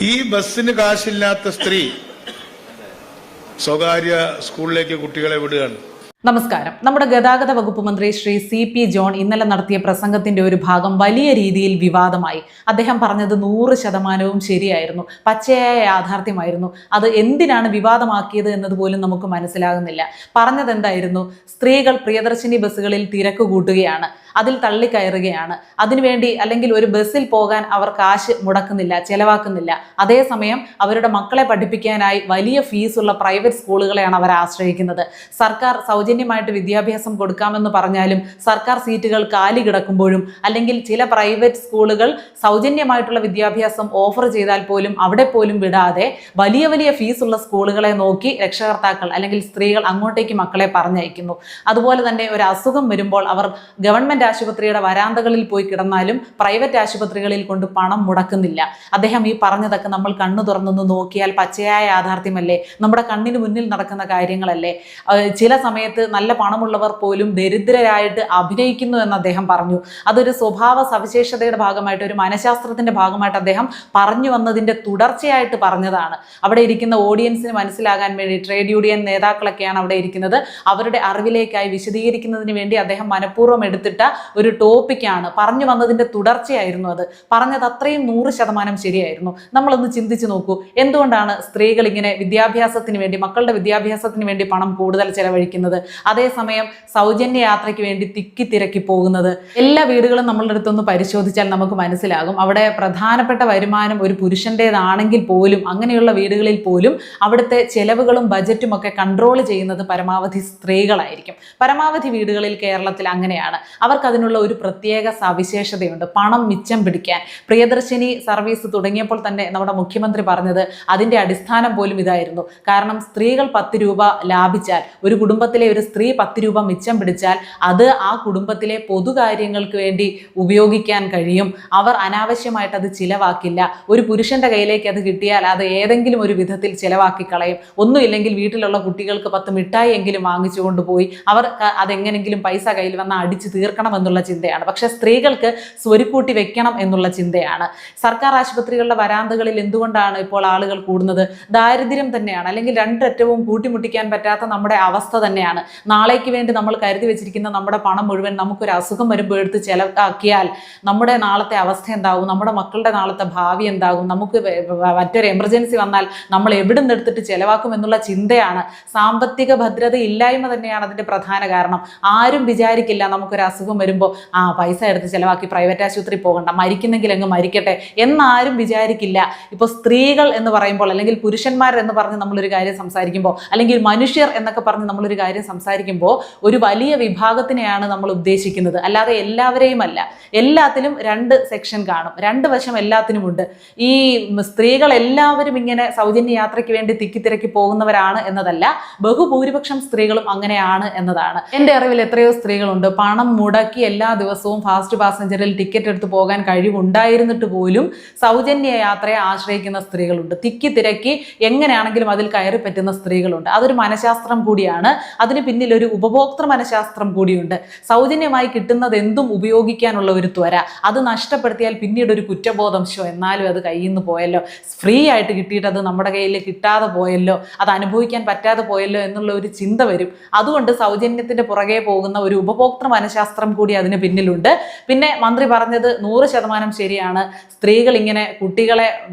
ഈ ബസ്സിന് കാശില്ലാത്ത സ്ത്രീ സ്വകാര്യ സ്കൂളിലേക്ക് കുട്ടികളെ വിടുകയാണ്. നമസ്കാരം. നമ്മുടെ ഗതാഗത വകുപ്പ് മന്ത്രി ശ്രീ CP ജോൺ ഇന്നലെ നടത്തിയ പ്രസംഗത്തിന്റെ ഒരു ഭാഗം വലിയ രീതിയിൽ വിവാദമായി. അദ്ദേഹം പറഞ്ഞത് 100% ശരിയായിരുന്നു, പച്ചയായ യാഥാർത്ഥ്യമായിരുന്നു. അത് എന്തിനാണ് വിവാദമാക്കിയത് എന്നതുപോലും നമുക്ക് മനസ്സിലാകുന്നില്ല. പറഞ്ഞത് എന്തായിരുന്നു? സ്ത്രീകൾ പ്രിയദർശിനി ബസ്സുകളിൽ തിരക്ക് കൂട്ടുകയാണ്, അതിൽ തള്ളിക്കയറുകയാണ്, അതിനുവേണ്ടി അല്ലെങ്കിൽ ഒരു ബസ്സിൽ പോകാൻ അവർ കാശ് മുടക്കുന്നില്ല, ചെലവാക്കുന്നില്ല. അതേസമയം അവരുടെ മക്കളെ പഠിപ്പിക്കാനായി വലിയ ഫീസുള്ള പ്രൈവറ്റ് സ്കൂളുകളെയാണ് അവർ ആശ്രയിക്കുന്നത്. സർക്കാർ സൗജന്യമായിട്ട് വിദ്യാഭ്യാസം കൊടുക്കാമെന്ന് പറഞ്ഞാലും സർക്കാർ സീറ്റുകൾ കാലി കിടക്കുമ്പോഴും അല്ലെങ്കിൽ ചില പ്രൈവറ്റ് സ്കൂളുകൾ സൗജന്യമായിട്ടുള്ള വിദ്യാഭ്യാസം ഓഫർ ചെയ്താൽ പോലും അവിടെ പോലും വിടാതെ വലിയ വലിയ ഫീസുള്ള സ്കൂളുകളെ നോക്കി രക്ഷകർത്താക്കൾ അല്ലെങ്കിൽ സ്ത്രീകൾ അങ്ങോട്ടേക്ക് മക്കളെ പറഞ്ഞയക്കുന്നു. അതുപോലെ തന്നെ ഒരു അസുഖം വരുമ്പോൾ അവർ ഗവൺമെന്റ് ആശുപത്രിയുടെ വരാന്തകളിൽ പോയി കിടന്നാലും പ്രൈവറ്റ് ആശുപത്രികളിൽ കൊണ്ട് പണം മുടക്കുന്നില്ല. അദ്ദേഹം ഈ പറഞ്ഞതൊക്കെ നമ്മൾ കണ്ണു തുറന്നൊന്ന് നോക്കിയാൽ പച്ചയായ യാഥാർത്ഥ്യമല്ലേ, നമ്മുടെ കണ്ണിന് മുന്നിൽ നടക്കുന്ന കാര്യങ്ങളല്ലേ. ചില സമയത്ത് നല്ല പണമുള്ളവർ പോലും ദരിദ്രരായിട്ട് അഭിനയിക്കുന്നു എന്ന് അദ്ദേഹം പറഞ്ഞു. അതൊരു സ്വഭാവ സവിശേഷതയുടെ ഭാഗമായിട്ട്, ഒരു മനഃശാസ്ത്രത്തിന്റെ ഭാഗമായിട്ട് അദ്ദേഹം പറഞ്ഞു വന്നതിന്റെ തുടർച്ചയായിട്ട് പറഞ്ഞതാണ്. അവിടെ ഇരിക്കുന്ന ഓഡിയൻസിന് മനസ്സിലാകാൻ വേണ്ടി ട്രേഡ് യൂണിയൻ നേതാക്കളൊക്കെയാണ് അവിടെ ഇരിക്കുന്നത്. അവരുടെ അറിവിലേക്കായി വിശദീകരിക്കുന്നതിന് വേണ്ടി അദ്ദേഹം മനഃപൂർവ്വം എടുത്തിട്ട ഒരു ടോപ്പിക്കാണ്. പറഞ്ഞു വന്നതിന്റെ തുടർച്ചയായിരുന്നു അത്. പറഞ്ഞത് അത്രയും 100% ശരിയായിരുന്നു. നമ്മളൊന്ന് ചിന്തിച്ചു നോക്കൂ, എന്തുകൊണ്ടാണ് സ്ത്രീകൾ ഇങ്ങനെ വിദ്യാഭ്യാസത്തിന് വേണ്ടി, മക്കളുടെ വിദ്യാഭ്യാസത്തിന് വേണ്ടി പണം കൂടുതൽ ചെലവഴിക്കുന്നത്, അതേസമയം സൗജന്യ യാത്രയ്ക്ക് വേണ്ടി തിക്കി പോകുന്നത്? എല്ലാ വീടുകളും നമ്മളുടെ അടുത്തൊന്ന് പരിശോധിച്ചാൽ നമുക്ക് മനസ്സിലാകും. അവിടെ പ്രധാനപ്പെട്ട വരുമാനം ഒരു പുരുഷൻ്റെതാണെങ്കിൽ പോലും, അങ്ങനെയുള്ള വീടുകളിൽ പോലും അവിടുത്തെ ചെലവുകളും ബജറ്റും ഒക്കെ കൺട്രോൾ ചെയ്യുന്നത് പരമാവധി സ്ത്രീകളായിരിക്കും. പരമാവധി വീടുകളിൽ കേരളത്തിൽ അങ്ങനെയാണ്. അവർക്ക് അതിനുള്ള ഒരു പ്രത്യേക സവിശേഷതയുണ്ട്, പണം മിച്ചം പിടിക്കാൻ. പ്രിയദർശിനി സർവീസ് തുടങ്ങിയപ്പോൾ തന്നെ നമ്മുടെ മുഖ്യമന്ത്രി പറഞ്ഞത് അതിൻ്റെ അടിസ്ഥാനം പോലും ഇതായിരുന്നു. കാരണം സ്ത്രീകൾ 10 രൂപ ലാഭിച്ചാൽ, ഒരു കുടുംബത്തിലെ ഒരു സ്ത്രീ 10 രൂപ മിച്ചം പിടിച്ചാൽ അത് ആ കുടുംബത്തിലെ പൊതുകാര്യങ്ങൾക്ക് വേണ്ടി ഉപയോഗിക്കാൻ കഴിയും. അവർ അനാവശ്യമായിട്ട് അത് ചിലവാക്കില്ല. ഒരു പുരുഷന്റെ കയ്യിലേക്ക് അത് കിട്ടിയാൽ അത് ഏതെങ്കിലും ഒരു വിധത്തിൽ ചിലവാക്കി കളയും. ഒന്നുമില്ലെങ്കിൽ വീട്ടിലുള്ള കുട്ടികൾക്ക് 10 മിഠായി എങ്കിലും വാങ്ങിച്ചു കൊണ്ടുപോയി അവർ അതെങ്ങനെങ്കിലും പൈസ കയ്യിൽ വന്ന് അടിച്ചു തീർക്കണം എന്നുള്ള ചിന്തയാണ്. പക്ഷെ സ്ത്രീകൾക്ക് സ്വരുക്കൂട്ടി വെക്കണം എന്നുള്ള ചിന്തയാണ്. സർക്കാർ ആശുപത്രികളുടെ വരാന്തകളിൽ എന്തുകൊണ്ടാണ് ഇപ്പോൾ ആളുകൾ കൂടുന്നത്? ദാരിദ്ര്യം തന്നെയാണ്, അല്ലെങ്കിൽ രണ്ടറ്റവും കൂട്ടിമുട്ടിക്കാൻ പറ്റാത്ത നമ്മുടെ അവസ്ഥ തന്നെയാണ്. നാളേക്ക് വേണ്ടി നമ്മൾ കരുതി വെച്ചിരിക്കുന്ന നമ്മുടെ പണം മുഴുവൻ നമുക്കൊരു അസുഖം വരുമ്പോൾ എടുത്ത് ചെലവാക്കിയാൽ നമ്മുടെ നാളത്തെ അവസ്ഥ എന്താകും, നമ്മുടെ മക്കളുടെ നാളത്തെ ഭാവി എന്താകും, നമുക്ക് മറ്റൊരു എമർജൻസി വന്നാൽ നമ്മൾ എവിടെ നിന്ന് എടുത്തിട്ട് ചെലവാക്കും എന്നുള്ള ചിന്തയാണ്. സാമ്പത്തിക ഭദ്രത ഇല്ലായ്മ തന്നെയാണ് അതിൻ്റെ പ്രധാന കാരണം. ആരും വിചാരിക്കില്ല നമുക്കൊരു അസുഖം വരുമ്പോൾ പൈസ എടുത്ത് ചിലവാക്കി പ്രൈവറ്റ് ആശുപത്രി പോകണ്ട, മരിക്കുന്നെങ്കിൽ അങ്ങ് മരിക്കട്ടെ എന്നാരും വിചാരിക്കില്ല. ഇപ്പോൾ സ്ത്രീകൾ എന്ന് പറയുമ്പോൾ, അല്ലെങ്കിൽ പുരുഷന്മാർ എന്ന് പറഞ്ഞ് നമ്മളൊരു കാര്യം സംസാരിക്കുമ്പോൾ, അല്ലെങ്കിൽ മനുഷ്യർ എന്നൊക്കെ പറഞ്ഞ് നമ്മളൊരു കാര്യം സംസാരിക്കുമ്പോൾ ഒരു വലിയ വിഭാഗത്തിനെയാണ് നമ്മൾ ഉദ്ദേശിക്കുന്നത്, അല്ലാതെ എല്ലാവരെയും അല്ല. എല്ലാത്തിലും 2 സെക്ഷൻ കാണും, 2 വശം എല്ലാത്തിനുമുണ്ട്. ഈ സ്ത്രീകൾ എല്ലാവരും ഇങ്ങനെ സൗജന്യ യാത്രയ്ക്ക് വേണ്ടി തിക്കിത്തിരക്കി പോകുന്നവരാണ് എന്നതല്ല, ബഹുഭൂരിപക്ഷം സ്ത്രീകളും അങ്ങനെയാണ് എന്നതാണ്. എൻ്റെ അറിവിൽ എത്രയോ സ്ത്രീകളുണ്ട് പണം മുടക്കി എല്ലാ ദിവസവും ഫാസ്റ്റ് പാസഞ്ചറിൽ ടിക്കറ്റ് എടുത്ത് പോകാൻ കഴിവുണ്ടായിരുന്നിട്ട് പോലും സൗജന്യ യാത്രയെ ആശ്രയിക്കുന്ന സ്ത്രീകളുണ്ട്. തിരക്കി എങ്ങനെയാണെങ്കിലും അതിൽ കയറി പറ്റുന്ന സ്ത്രീകളുണ്ട്. അതൊരു മനഃശാസ്ത്രം കൂടിയാണ്. അതിന് പിന്നിൽ ഒരു ഉപഭോക്തൃ മനഃശാസ്ത്രം കൂടിയുണ്ട്. സൗജന്യമായി കിട്ടുന്നത് എന്തും ഉപയോഗിക്കാനുള്ള ഒരു ത്വര, അത് നഷ്ടപ്പെടുത്തിയാൽ പിന്നീട് ഒരു കുറ്റബോധം, എന്നാലും അത് കയ്യിൽ നിന്ന് പോയല്ലോ, ഫ്രീ ആയിട്ട് കിട്ടിയിട്ട് അത് നമ്മുടെ കയ്യിൽ കിട്ടാതെ പോയല്ലോ, അത് അനുഭവിക്കാൻ പറ്റാതെ പോയല്ലോ എന്നുള്ള ഒരു ചിന്ത വരും. അതുകൊണ്ട് സൗജന്യത്തിന്റെ പുറകെ പോകുന്ന ഒരു ഉപഭോക്തൃ മനഃശാസ്ത്രം കൂടി അതിന് പിന്നിലുണ്ട്. പിന്നെ മന്ത്രി പറഞ്ഞത് 100% ശരിയാണ്. സ്ത്രീകൾ ഇങ്ങനെ കുട്ടികളെ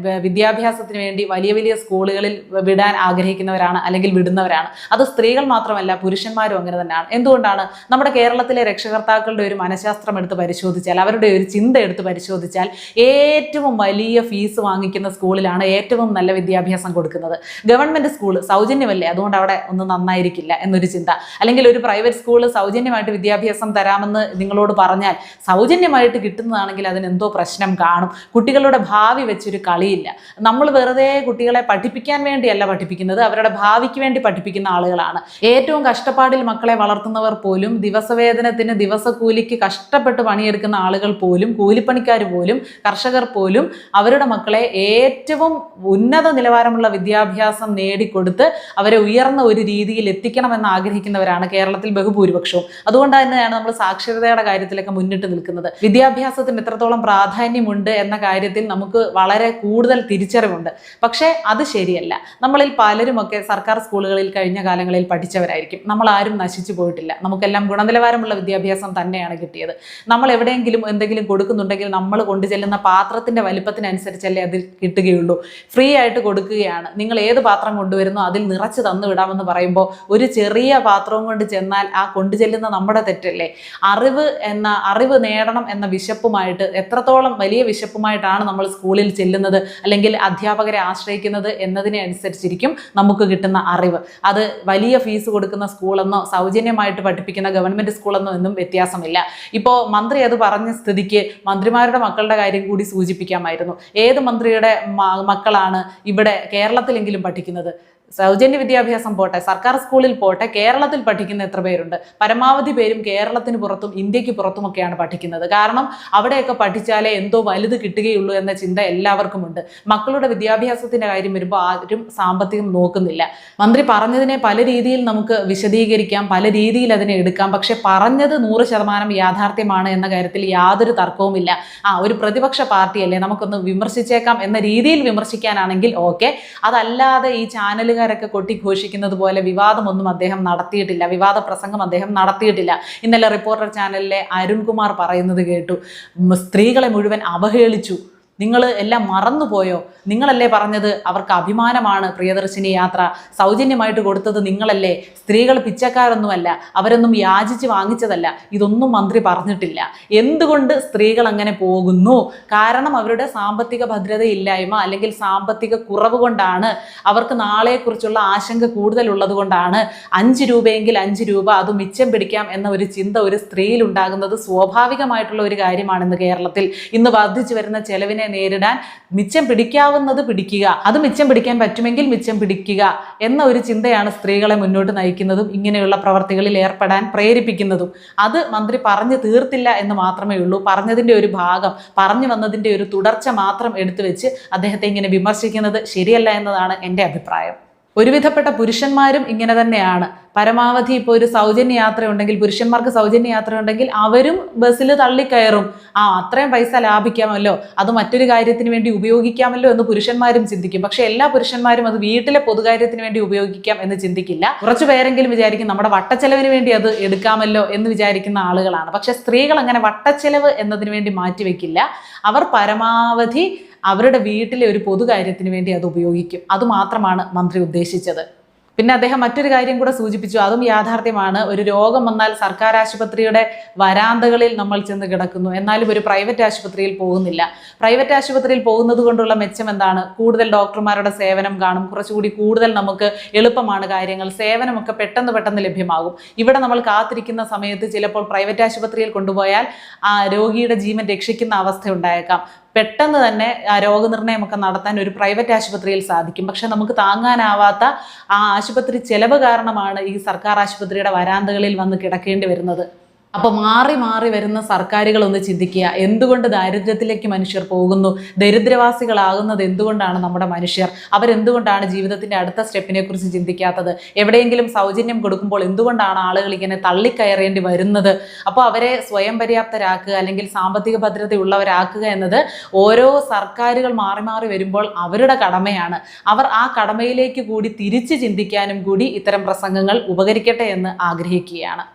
വിദ്യാഭ്യാസത്തിന് വേണ്ടി വലിയ വലിയ സ്കൂളുകളിൽ വിടാൻ ആഗ്രഹിക്കുന്നവരാണ്, അല്ലെങ്കിൽ വിടുന്നവരാണ്. അത് സ്ത്രീകൾ മാത്രമല്ല, പുരുഷന്മാരും അങ്ങനെ തന്നെയാണ്. എന്തുകൊണ്ടാണ്? നമ്മുടെ കേരളത്തിലെ രക്ഷകർത്താക്കളുടെ ഒരു മനഃശാസ്ത്രം എടുത്ത് പരിശോധിച്ചാൽ, അവരുടെ ഒരു ചിന്ത എടുത്ത് പരിശോധിച്ചാൽ, ഏറ്റവും വലിയ ഫീസ് വാങ്ങിക്കുന്ന സ്കൂളിലാണ് ഏറ്റവും നല്ല വിദ്യാഭ്യാസം കൊടുക്കുന്നത്. ഗവൺമെന്റ് സ്കൂൾ സൗജന്യമല്ലേ, അതുകൊണ്ട് അവിടെ ഒന്നും നന്നായിരിക്കില്ല എന്നൊരു ചിന്ത. അല്ലെങ്കിൽ ഒരു പ്രൈവറ്റ് സ്കൂൾ സൗജന്യമായിട്ട് വിദ്യാഭ്യാസം തരാമെന്ന് നിങ്ങളോട് പറഞ്ഞാൽ, സൗജന്യമായിട്ട് കിട്ടുന്നതാണെങ്കിൽ അതിനെന്തോ പ്രശ്നം കാണും. കുട്ടികളുടെ ഭാവി വെച്ചൊരു കളിയില്ല. നമ്മൾ വെറുതെ കുട്ടികളെ പഠിപ്പിക്കാൻ വേണ്ടിയല്ല പഠിപ്പിക്കുന്നത്, അവരുടെ ഭാവിക്ക് വേണ്ടി പഠിപ്പിക്കുന്ന ആളുകളാണ്. ഏറ്റവും കഷ്ടപ്പാടിൽ മക്കളെ വളർത്തുന്നവർ പോലും, ദിവസവേതനത്തിന് ദിവസക്കൂലിക്ക് കഷ്ടപ്പെട്ട് പണിയെടുക്കുന്ന ആളുകൾ പോലും, കൂലിപ്പണിക്കാർ പോലും, കർഷകർ പോലും അവരുടെ മക്കളെ ഏറ്റവും ഉന്നത നിലവാരമുള്ള വിദ്യാഭ്യാസം നേടിക്കൊടുത്ത് അവരെ ഉയർന്ന ഒരു രീതിയിൽ എത്തിക്കണമെന്ന് ആഗ്രഹിക്കുന്നവരാണ് കേരളത്തിൽ ബഹുഭൂരിപക്ഷവും. അതുകൊണ്ട് തന്നെയാണ് നമ്മൾ സാക്ഷരതയുടെ കാര്യത്തിലൊക്കെ മുന്നിട്ട് നിൽക്കുന്നത്. വിദ്യാഭ്യാസത്തിന് എത്രത്തോളം പ്രാധാന്യമുണ്ട് എന്ന കാര്യത്തിൽ നമുക്ക് വളരെ കൂടുതൽ തിരിച്ചറിവുണ്ട്. പക്ഷേ അത് ശരിയല്ല. നമ്മളിൽ പലരുമൊക്കെ സർക്കാർ സ്കൂളുകളിൽ കഴിഞ്ഞ കാലങ്ങളിൽ പഠിച്ചവരായിരിക്കും. നമ്മൾ ആരും നശിച്ചു പോയിട്ടില്ല. നമുക്കെല്ലാം ഗുണനിലവാരമുള്ള വിദ്യാഭ്യാസം തന്നെയാണ് കിട്ടിയത്. നമ്മൾ എവിടെയെങ്കിലും എന്തെങ്കിലും കൊടുക്കുന്നുണ്ടെങ്കിൽ നമ്മൾ കൊണ്ടുചെല്ലുന്ന പാത്രത്തിന്റെ വലിപ്പത്തിനനുസരിച്ചല്ലേ അതിൽ കിട്ടുകയുള്ളൂ. ഫ്രീ ആയിട്ട് കൊടുക്കുകയാണ്. നിങ്ങൾ ഏത് പാത്രം കൊണ്ടുവരുന്നോ അതിൽ നിറച്ച് തന്നു വിടാമെന്ന് പറയുമ്പോൾ ഒരു ചെറിയ പാത്രവും കൊണ്ട് ചെന്നാൽ ആ കൊണ്ടുചെല്ലുന്ന നമ്മുടെ തെറ്റല്ലേ? അറിവ് നേടണം എന്ന വിശപ്പുമായിട്ട്, എത്രത്തോളം വലിയ വിശപ്പുമായിട്ടാണ് നമ്മൾ സ്കൂളിൽ ചെല്ലുന്നത് അല്ലെങ്കിൽ അധ്യാപകരെ ആശ്രയിക്കുന്നത് എന്നതിനെ അനുസരിച്ചിരിക്കും നമുക്ക് കിട്ടുന്ന അറിവ്. അത് വലിയ ഫീസ് കൊടുക്കുന്ന സ്കൂളെന്നോ സൗജന്യമായിട്ട് പഠിപ്പിക്കുന്ന ഗവൺമെന്റ് സ്കൂളെന്നോ ഒന്നും വ്യത്യാസമില്ല. ഇപ്പോൾ മന്ത്രി അത് പറഞ്ഞ സ്ഥിതിക്ക് മന്ത്രിമാരുടെ മക്കളുടെ കാര്യം കൂടി സൂചിപ്പിക്കാമായിരുന്നു. ഏത് മന്ത്രിയുടെ മക്കളാണ് ഇവിടെ കേരളത്തിലെങ്കിലും പഠിക്കുന്നത്? സൗജന്യ വിദ്യാഭ്യാസം പോട്ടെ, സർക്കാർ സ്കൂളിൽ പോട്ടെ, കേരളത്തിൽ പഠിക്കുന്ന എത്ര പേരുണ്ട്? പരമാവധി പേരും കേരളത്തിന് പുറത്തും ഇന്ത്യക്ക് പുറത്തുമൊക്കെയാണ് പഠിക്കുന്നത്. കാരണം അവിടെയൊക്കെ പഠിച്ചാലേ എന്തോ വലുത് കിട്ടുകയുള്ളൂ എന്ന ചിന്ത എല്ലാവർക്കും ഉണ്ട്. മക്കളുടെ വിദ്യാഭ്യാസത്തിന്റെ കാര്യം വരുമ്പോൾ ആരും സാമ്പത്തികം നോക്കുന്നില്ല. മന്ത്രി പറഞ്ഞതിനെ പല രീതിയിൽ നമുക്ക് വിശദീകരിക്കാം, പല രീതിയിൽ അതിനെ എടുക്കാം. പക്ഷെ പറഞ്ഞത് 100% യാഥാർത്ഥ്യമാണ് എന്ന കാര്യത്തിൽ യാതൊരു തർക്കവുമില്ല. ഒരു പ്രതിപക്ഷ പാർട്ടിയല്ലേ, നമുക്കൊന്ന് വിമർശിച്ചേക്കാം എന്ന രീതിയിൽ വിമർശിക്കാനാണെങ്കിൽ ഓക്കെ. അതല്ലാതെ ഈ ചാനലുകാരൊക്കെ കൊട്ടിഘോഷിക്കുന്നത് പോലെ വിവാദമൊന്നും അദ്ദേഹം നടത്തിയിട്ടില്ല, വിവാദ പ്രസംഗം അദ്ദേഹം നടത്തിയിട്ടില്ല. ഇന്നലെ റിപ്പോർട്ടർ ചാനലിലെ അരുൺകുമാർ പറയുന്നത് കേട്ടു, സ്ത്രീകളെ മുഴുവൻ അവഹേളിച്ചു. നിങ്ങൾ എല്ലാം മറന്നുപോയോ? നിങ്ങളല്ലേ പറഞ്ഞത് അവർക്ക് അഭിമാനമാണ് പ്രിയദർശിനി യാത്ര, സൗജന്യമായിട്ട് കൊടുത്തത് നിങ്ങളല്ലേ? സ്ത്രീകൾ പിച്ചക്കാരൊന്നുമല്ല, അവരൊന്നും യാചിച്ച് വാങ്ങിച്ചതല്ല. ഇതൊന്നും മന്ത്രി പറഞ്ഞിട്ടില്ല. എന്തുകൊണ്ട് സ്ത്രീകൾ അങ്ങനെ പോകുന്നു? കാരണം അവരുടെ സാമ്പത്തിക ഭദ്രതയില്ലായ്മ അല്ലെങ്കിൽ സാമ്പത്തിക കുറവ് കൊണ്ടാണ്. അവർക്ക് നാളെക്കുറിച്ചുള്ള ആശങ്ക കൂടുതലുള്ളത് കൊണ്ടാണ്. 5 രൂപയെങ്കിൽ 5 രൂപ അത് മിച്ചം പിടിക്കാം എന്ന ഒരു ചിന്ത ഒരു സ്ത്രീയിൽ ഉണ്ടാകുന്നത് സ്വാഭാവികമായിട്ടുള്ള ഒരു കാര്യമാണെന്ന് കേരളത്തിൽ. ഇന്ന് വർദ്ധിച്ചു വരുന്ന ചെലവിനെ നേരിടാൻ മിച്ചം പിടിക്കാവുന്നത് പിടിക്കുക, അത് മിച്ചം പിടിക്കാൻ പറ്റുമെങ്കിൽ മിച്ചം പിടിക്കുക എന്ന ഒരു ചിന്തയാണ് സ്ത്രീകളെ മുന്നോട്ട് നയിക്കുന്നതും ഇങ്ങനെയുള്ള പ്രവർത്തികളിൽ ഏർപ്പെടാൻ പ്രേരിപ്പിക്കുന്നതും. അത് മന്ത്രി പറഞ്ഞു തീർത്തില്ല എന്ന് മാത്രമേ ഉള്ളൂ. പറഞ്ഞതിൻ്റെ ഒരു ഭാഗം, പറഞ്ഞു വന്നതിൻ്റെ ഒരു തുടർച്ച മാത്രം എടുത്തു വെച്ച് അദ്ദേഹത്തെ ഇങ്ങനെ വിമർശിക്കുന്നത് ശരിയല്ല എന്നതാണ് എൻ്റെ അഭിപ്രായം. ഒരുവിധപ്പെട്ട പുരുഷന്മാരും ഇങ്ങനെ തന്നെയാണ്. പരമാവധി ഇപ്പോൾ ഒരു സൗജന്യ യാത്ര ഉണ്ടെങ്കിൽ, പുരുഷന്മാർക്ക് സൗജന്യ യാത്ര ഉണ്ടെങ്കിൽ അവരും ബസ്സിൽ തള്ളിക്കയറും. അത്രയും പൈസ ലാഭിക്കാമല്ലോ, അത് മറ്റൊരു കാര്യത്തിന് വേണ്ടി ഉപയോഗിക്കാമല്ലോ എന്ന് പുരുഷന്മാരും ചിന്തിക്കും. പക്ഷെ എല്ലാ പുരുഷന്മാരും അത് വീട്ടിലെ പൊതുകാര്യത്തിന് വേണ്ടി ഉപയോഗിക്കാം എന്ന് ചിന്തിക്കില്ല. കുറച്ചു പേരെങ്കിലും വിചാരിക്കും നമ്മുടെ വട്ടച്ചെലവിന് വേണ്ടി അത് എടുക്കാമല്ലോ എന്ന് വിചാരിക്കുന്ന ആളുകളാണ്. പക്ഷെ സ്ത്രീകൾ അങ്ങനെ വട്ടച്ചെലവ് എന്നതിന് വേണ്ടി മാറ്റിവെക്കില്ല. അവർ പരമാവധി അവരുടെ വീട്ടിലെ ഒരു പൊതുകാര്യത്തിന് വേണ്ടി അത് ഉപയോഗിക്കും. അതുമാത്രമാണ് മന്ത്രി ഉദ്ദേശിച്ചത്. പിന്നെ അദ്ദേഹം മറ്റൊരു കാര്യം കൂടെ സൂചിപ്പിച്ചു, അതും യാഥാർത്ഥ്യമാണ്. ഒരു രോഗം വന്നാൽ സർക്കാർ ആശുപത്രിയുടെ വരാന്തകളിൽ നമ്മൾ ചെന്ന് കിടക്കുന്നു, എന്നാലും ഒരു പ്രൈവറ്റ് ആശുപത്രിയിൽ പോകുന്നില്ല. പ്രൈവറ്റ് ആശുപത്രിയിൽ പോകുന്നത് കൊണ്ടുള്ള മെച്ചം എന്താണ്? കൂടുതൽ ഡോക്ടർമാരുടെ സേവനം കാണും, കുറച്ചുകൂടി കൂടുതൽ നമുക്ക് എളുപ്പമാണ് കാര്യങ്ങൾ, സേവനമൊക്കെ പെട്ടെന്ന് ലഭ്യമാകും. ഇവിടെ നമ്മൾ കാത്തിരിക്കുന്ന സമയത്ത് ചിലപ്പോൾ പ്രൈവറ്റ് ആശുപത്രിയിൽ കൊണ്ടുപോയാൽ ആ രോഗിയുടെ ജീവൻ രക്ഷിക്കുന്ന അവസ്ഥ ഉണ്ടായേക്കാം. പെട്ടെന്ന് തന്നെ ആ രോഗനിർണയമൊക്കെ നടത്താൻ ഒരു പ്രൈവറ്റ് ആശുപത്രിയിൽ സാധിക്കും. പക്ഷെ നമുക്ക് താങ്ങാനാവാത്ത ആ ആശുപത്രി ചെലവ് കാരണമാണ് ഈ സർക്കാർ ആശുപത്രിയുടെ വരാന്തകളിൽ വന്ന് കിടക്കേണ്ടി വരുന്നത്. അപ്പോൾ മാറി വരുന്ന സർക്കാരുകൾ ഒന്ന് ചിന്തിക്കുക, എന്തുകൊണ്ട് ദാരിദ്ര്യത്തിലേക്ക് മനുഷ്യർ പോകുന്നു? ദരിദ്രവാസികളാകുന്നത് എന്തുകൊണ്ടാണ് നമ്മുടെ മനുഷ്യർ? അവരെന്തുകൊണ്ടാണ് ജീവിതത്തിന്റെ അടുത്ത സ്റ്റെപ്പിനെ കുറിച്ച് ചിന്തിക്കാത്തത്? എവിടെയെങ്കിലും സൗജന്യം കൊടുക്കുമ്പോൾ എന്തുകൊണ്ടാണ് ആളുകൾ ഇങ്ങനെ തള്ളിക്കയറേണ്ടി വരുന്നത്? അപ്പോൾ അവരെ സ്വയം പര്യാപ്തരാക്കുക അല്ലെങ്കിൽ സാമ്പത്തിക ഭദ്രതയുള്ളവരാക്കുക എന്നത് ഓരോ സർക്കാരുകൾ മാറി വരുമ്പോൾ അവരുടെ കടമയാണ്. അവർ ആ കടമയിലേക്ക് കൂടി തിരിച്ച് ചിന്തിക്കാനും കൂടി ഇത്തരം പ്രസംഗങ്ങൾ ഉപകരിക്കട്ടെ എന്ന് ആഗ്രഹിക്കുകയാണ്.